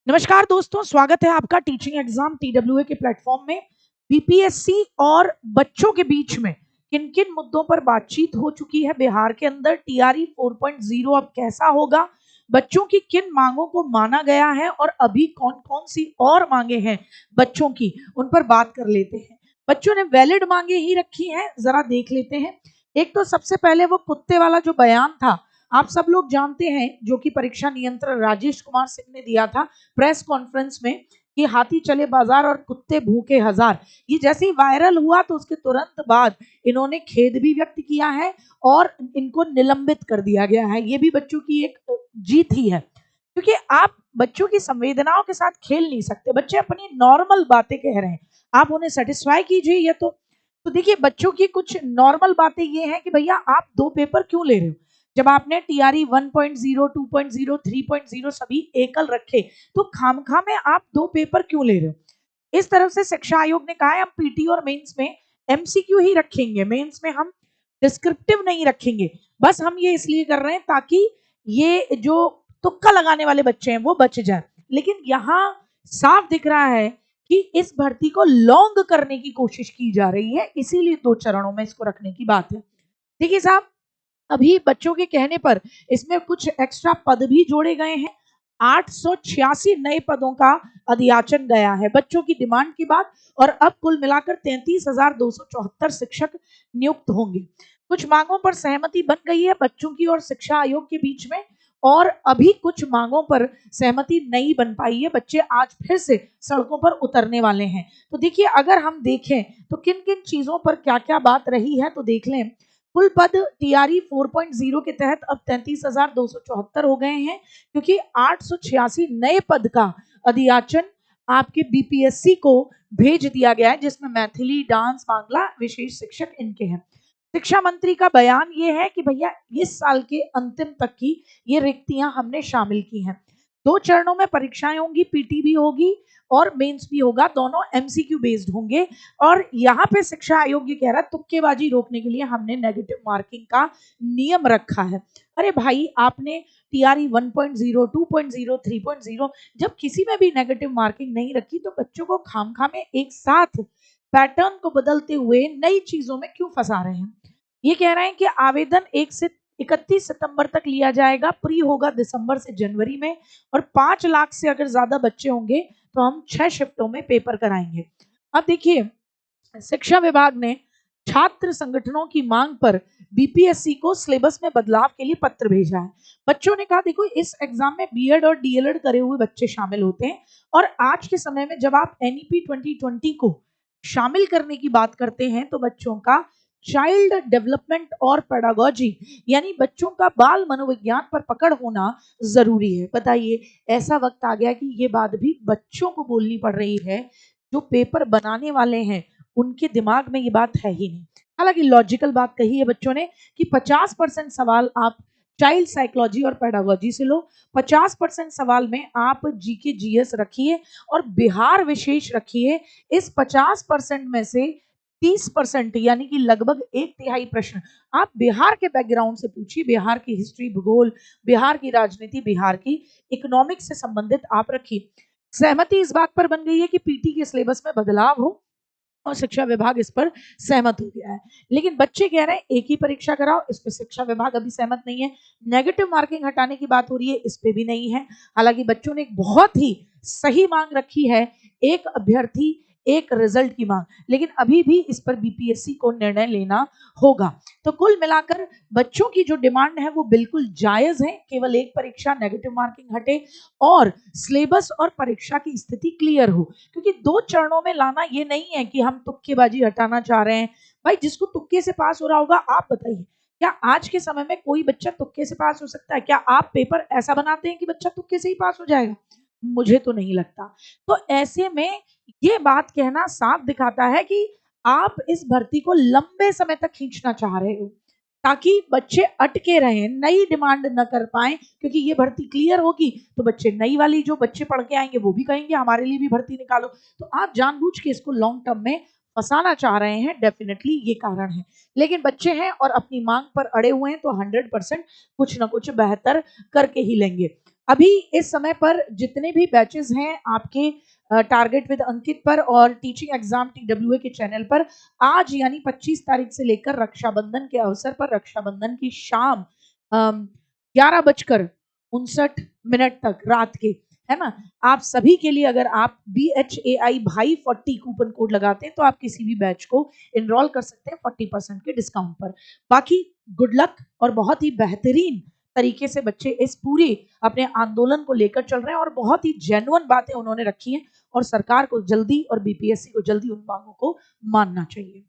नमस्कार दोस्तों, स्वागत है आपका टीचिंग एग्जाम टीडब्ल्यूए के प्लेटफॉर्म में। बीपीएससी और बच्चों के बीच में किन किन मुद्दों पर बातचीत हो चुकी है। बिहार के अंदर टीआरई 4.0 अब कैसा होगा, बच्चों की किन मांगों को माना गया है और अभी कौन कौन सी और मांगे हैं बच्चों की, उन पर बात कर लेते हैं। बच्चों ने वैलिड मांगे ही रखी हैं, जरा देख लेते हैं। एक तो सबसे पहले वो कुत्ते वाला जो बयान था, आप सब लोग जानते हैं, जो कि परीक्षा नियंत्रक राजेश कुमार सिंह ने दिया था प्रेस कॉन्फ्रेंस में कि हाथी चले बाजार और कुत्ते भूखे हजार। ये जैसे ही वायरल हुआ तो उसके तुरंत बाद इन्होंने खेद भी व्यक्त किया है और इनको निलंबित कर दिया गया है। ये भी बच्चों की एक जीत ही है, क्योंकि आप बच्चों की संवेदनाओं के साथ खेल नहीं सकते। बच्चे अपनी नॉर्मल बातें कह रहे हैं, आप उन्हें सेटिस्फाई कीजिए। ये तो देखिए, बच्चों की कुछ नॉर्मल बातें ये हैं कि भैया आप 2 पेपर क्यों ले रहे हो, जब आपने टीआरई 1.0, 2.0, 3.0 सभी एकल रखे, तो खामखा में आप 2 पेपर क्यों ले रहे हो। इस तरफ से शिक्षा आयोग ने कहा है हम पीटी और मेंस में एमसीक्यू ही रखेंगे, मेंस में हम डिस्क्रिप्टिव नहीं रखेंगे। बस हम ये इसलिए कर रहे हैं ताकि ये जो तुक्का लगाने वाले बच्चे हैं वो बच जाए। लेकिन यहाँ साफ दिख रहा है कि इस भर्ती को लॉन्ग करने की कोशिश की जा रही है, इसीलिए 2 चरणों में इसको रखने की बात है। देखिए साहब, अभी बच्चों के कहने पर इसमें कुछ एक्स्ट्रा पद भी जोड़े गए हैं। 886 नए पदों का अधियाचन गया है बच्चों की डिमांड की बात, और अब कुल मिलाकर 33,274 शिक्षक नियुक्त होंगे। कुछ मांगों पर सहमति बन गई है बच्चों की और शिक्षा आयोग के बीच में, और अभी कुछ मांगों पर सहमति नहीं बन पाई है। बच्चे आज फिर से सड़कों पर उतरने वाले हैं। तो देखिए, अगर हम देखें तो किन किन चीजों पर क्या क्या बात रही है, तो देख लें। कुल पद टीआरई 4.0 के तहत अब 33,274 हो गए हैं, क्योंकि 886 नए पद का अधियाचन आपके बीपीएससी को भेज दिया गया है, जिसमें मैथिली, डांस, बांग्ला विशेष शिक्षक इनके हैं। शिक्षा मंत्री का बयान ये है कि भैया इस साल के अंतिम तक की ये रिक्तियां हमने शामिल की हैं। 2 चरणों में परीक्षाएं होंगी, पीटी भी होगी और मेंस भी होगा, दोनों एमसीक्यू बेस्ड होंगे। और यहाँ पे शिक्षा आयोग ये कह रहा है तुक्केबाजी रोकने के लिए हमने नेगेटिव मार्किंग का नियम रखा है। अरे भाई, आपने टीआरई 1.0, 2.0, 3.0 जब किसी में भी नेगेटिव मार्किंग नहीं रखी, तो बच्चों को खामखा में एक साथ पैटर्न को बदलते हुए नई चीजों में क्यों फंसा रहे हैं। ये कह रहे हैं कि आवेदन 1 से 31 सितंबर तक लिया जाएगा, प्री होगा दिसंबर से जनवरी में, और 5 लाख से अगर ज्यादा बच्चे होंगे तो हम 6 शिफ्टों में पेपर कराएंगे। अब देखिए, शिक्षा विभाग ने छात्र संगठनों की मांग पर बीपीएससी को सिलेबस में बदलाव के लिए पत्र भेजा है। बच्चों ने कहा देखो, इस एग्जाम में बीएड और डीएलएड करे हुए बच्चे शामिल होते हैं, और आज के समय में जब आप एनईपी 2020 को शामिल करने की बात करते हैं तो बच्चों का चाइल्ड डेवलपमेंट और पेडागोजी, यानी बच्चों का बाल मनोविज्ञान पर पकड़ होना जरूरी है। बताइए, ऐसा वक्त आ गया कि ये बात भी बच्चों को बोलनी पड़ रही है। जो पेपर बनाने वाले हैं उनके दिमाग में ये बात है ही नहीं। हालांकि लॉजिकल बात कही है बच्चों ने कि 50% सवाल आप चाइल्ड साइकोलॉजी और पेडागोजी से लो, 50% सवाल में आप जीके जीएस रखिए और बिहार विशेष रखिए। इस 50% में से 30% यानी कि लगभग 1/3 प्रश्न आप बिहार के बैकग्राउंड से पूछिए। बिहार की हिस्ट्री, भूगोल, बिहार की राजनीति, बिहार की इकोनॉमिक्स से संबंधित आप रखिए। सहमति इस बात पर बन गई है कि पीटी के सिलेबस में बदलाव हो, और शिक्षा विभाग इस पर सहमत हो गया है। लेकिन बच्चे कह रहे हैं एक ही परीक्षा कराओ, इस पर शिक्षा विभाग अभी सहमत नहीं है। नेगेटिव मार्किंग हटाने की बात हो रही है, इस पे भी नहीं है। हालांकि बच्चों ने एक बहुत ही सही मांग रखी है, एक अभ्यर्थी एक रिजल्ट की मांग, लेकिन अभी भी इस पर बीपीएससी को निर्णय लेना होगा। तो कुल मिलाकर बच्चों की जो डिमांड है वो बिल्कुल जायज है। केवल एक परीक्षा नेगेटिव मार्किंग हटे और सिलेबस और परीक्षा की स्थिति क्लियर हो, क्योंकि 2 चरणों में लाना ये नहीं है कि हम तुक्केबाजी हटाना चाह रहे हैं। भाई, जिसको तुक्के से पास हो रहा होगा, आप बताइए, क्या आज के समय में कोई बच्चा तुक्के से पास हो सकता है? क्या आप पेपर ऐसा बनाते हैं कि बच्चा तुक्के से ही पास हो जाएगा? मुझे तो नहीं लगता। तो ऐसे में ये बात कहना साफ दिखाता है कि आप इस भर्ती को लंबे समय तक खींचना चाह रहे हो, ताकि बच्चे अटके रहें, नई डिमांड न कर पाए। क्योंकि ये भर्ती क्लियर होगी तो बच्चे नई वाली जो बच्चे पढ़ के आएंगे वो भी कहेंगे हमारे लिए भी भर्ती निकालो। तो आप जानबूझ के इसको लॉन्ग टर्म में फंसाना चाह रहे हैं, डेफिनेटली ये कारण है। लेकिन बच्चे हैं और अपनी मांग पर अड़े हुए हैं, तो 100% कुछ ना कुछ बेहतर करके ही लेंगे। अभी इस समय पर जितने भी बैचेस हैं आपके टारगेट विद अंकित पर और टीचिंग एग्जाम TWA के चैनल पर, आज यानी 25 तारीख से लेकर रक्षाबंधन के अवसर पर, रक्षाबंधन की शाम 11:59 तक रात के, है ना, आप सभी के लिए अगर आप BHAI भाई 40 कूपन कोड लगाते हैं तो आप किसी भी बैच को इनरोल कर सकते हैं 40% के डिस्काउंट पर। बाकी गुड लक, और बहुत ही बेहतरीन तरीके से बच्चे इस पूरी अपने आंदोलन को लेकर चल रहे हैं और बहुत ही जेन्युइन बातें उन्होंने रखी हैं, और सरकार को जल्दी और BPSC को जल्दी उन मांगों को मानना चाहिए।